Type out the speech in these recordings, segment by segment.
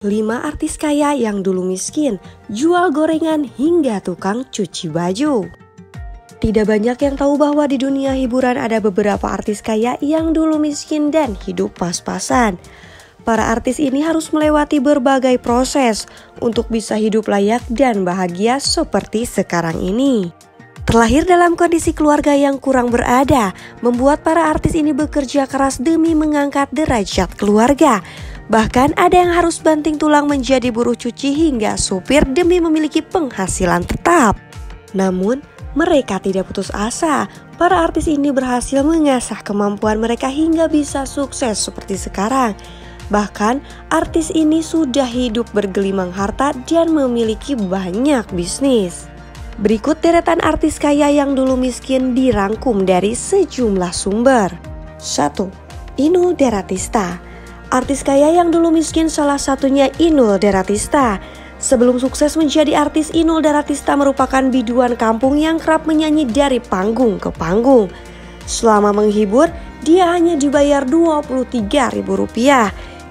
5 artis kaya yang dulu miskin, jual gorengan hingga tukang cuci baju. Tidak banyak yang tahu bahwa di dunia hiburan ada beberapa artis kaya yang dulu miskin dan hidup pas-pasan. Para artis ini harus melewati berbagai proses untuk bisa hidup layak dan bahagia seperti sekarang ini. Terlahir dalam kondisi keluarga yang kurang berada, membuat para artis ini bekerja keras demi mengangkat derajat keluarga. Bahkan ada yang harus banting tulang menjadi buruh cuci hingga supir demi memiliki penghasilan tetap. Namun, mereka tidak putus asa. Para artis ini berhasil mengasah kemampuan mereka hingga bisa sukses seperti sekarang. Bahkan, artis ini sudah hidup bergelimang harta dan memiliki banyak bisnis. Berikut deretan artis kaya yang dulu miskin dirangkum dari sejumlah sumber. 1. Inul Daratista. Artis kaya yang dulu miskin salah satunya Inul Daratista. Sebelum sukses menjadi artis, Inul Daratista merupakan biduan kampung yang kerap menyanyi dari panggung ke panggung. Selama menghibur, dia hanya dibayar Rp23.000.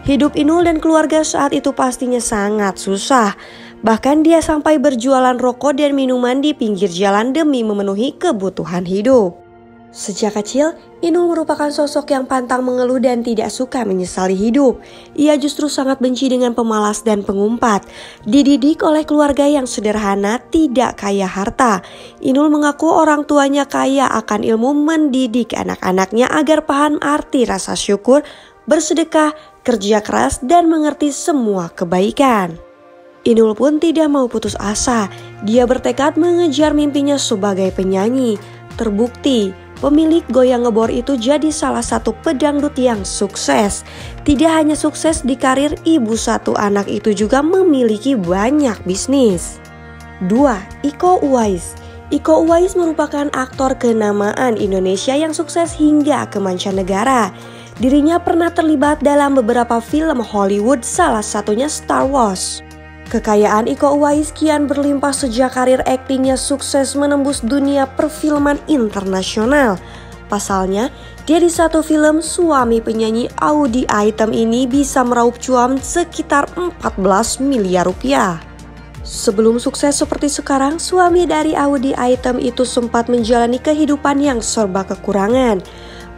Hidup Inul dan keluarga saat itu pastinya sangat susah. Bahkan dia sampai berjualan rokok dan minuman di pinggir jalan demi memenuhi kebutuhan hidup. Sejak kecil, Inul merupakan sosok yang pantang mengeluh dan tidak suka menyesali hidup. Ia justru sangat benci dengan pemalas dan pengumpat. Dididik oleh keluarga yang sederhana, tidak kaya harta. Inul mengaku orang tuanya kaya akan ilmu mendidik anak-anaknya agar paham arti rasa syukur, bersedekah, kerja keras, dan mengerti semua kebaikan. Inul pun tidak mau putus asa. Dia bertekad mengejar mimpinya sebagai penyanyi. Terbukti, pemilik Goyang Ngebor itu jadi salah satu pedangdut yang sukses. Tidak hanya sukses di karir, ibu satu anak itu juga memiliki banyak bisnis. 2. Iko Uwais. Iko Uwais merupakan aktor kenamaan Indonesia yang sukses hingga ke mancanegara. Dirinya pernah terlibat dalam beberapa film Hollywood, salah satunya Star Wars. Kekayaan Iko Uwais kian berlimpah sejak karir aktingnya sukses menembus dunia perfilman internasional. Pasalnya, dia di satu film suami penyanyi Audy Item ini bisa meraup cuan sekitar 14 miliar rupiah. Sebelum sukses seperti sekarang, suami dari Audy Item itu sempat menjalani kehidupan yang serba kekurangan.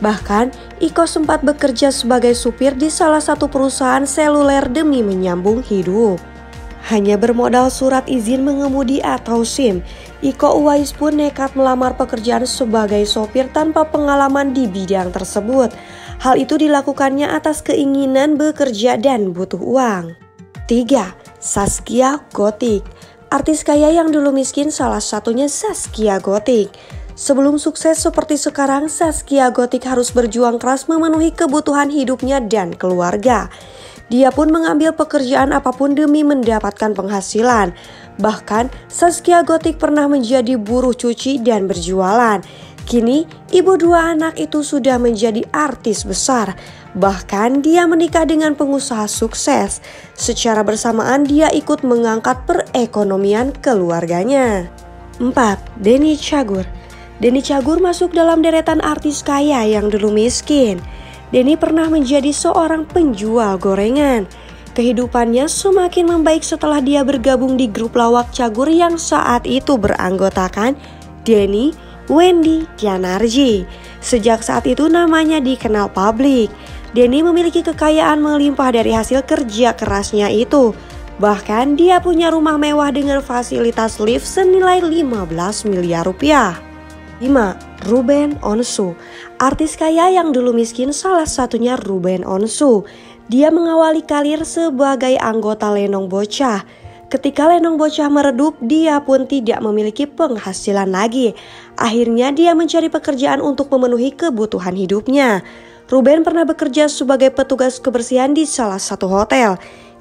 Bahkan, Iko sempat bekerja sebagai supir di salah satu perusahaan seluler demi menyambung hidup. Hanya bermodal surat izin mengemudi atau SIM, Iko Uwais pun nekat melamar pekerjaan sebagai sopir tanpa pengalaman di bidang tersebut. Hal itu dilakukannya atas keinginan bekerja dan butuh uang. 3. Zaskia Gotik. Artis kaya yang dulu miskin salah satunya Zaskia Gotik. Sebelum sukses seperti sekarang, Zaskia Gotik harus berjuang keras memenuhi kebutuhan hidupnya dan keluarga. Dia pun mengambil pekerjaan apapun demi mendapatkan penghasilan. Bahkan, Zaskia Gotik pernah menjadi buruh cuci dan berjualan. Kini, ibu dua anak itu sudah menjadi artis besar. Bahkan, dia menikah dengan pengusaha sukses. Secara bersamaan, dia ikut mengangkat perekonomian keluarganya. 4. Denny Cagur. Denny Cagur masuk dalam deretan artis kaya yang dulu miskin. Denny pernah menjadi seorang penjual gorengan. Kehidupannya semakin membaik setelah dia bergabung di grup lawak Cagur yang saat itu beranggotakan Denny, Wendy, dan Narji. Sejak saat itu namanya dikenal publik. Denny memiliki kekayaan melimpah dari hasil kerja kerasnya itu. Bahkan dia punya rumah mewah dengan fasilitas lift senilai 15 miliar rupiah. 5. Ruben Onsu. Artis kaya yang dulu miskin salah satunya Ruben Onsu. Dia mengawali karir sebagai anggota Lenong Bocah. Ketika Lenong Bocah meredup, dia pun tidak memiliki penghasilan lagi. Akhirnya dia mencari pekerjaan untuk memenuhi kebutuhan hidupnya. Ruben pernah bekerja sebagai petugas kebersihan di salah satu hotel.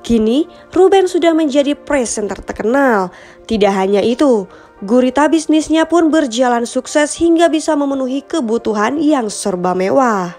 Kini, Ruben sudah menjadi presenter terkenal. Tidak hanya itu, gurita bisnisnya pun berjalan sukses hingga bisa memenuhi kebutuhan yang serba mewah.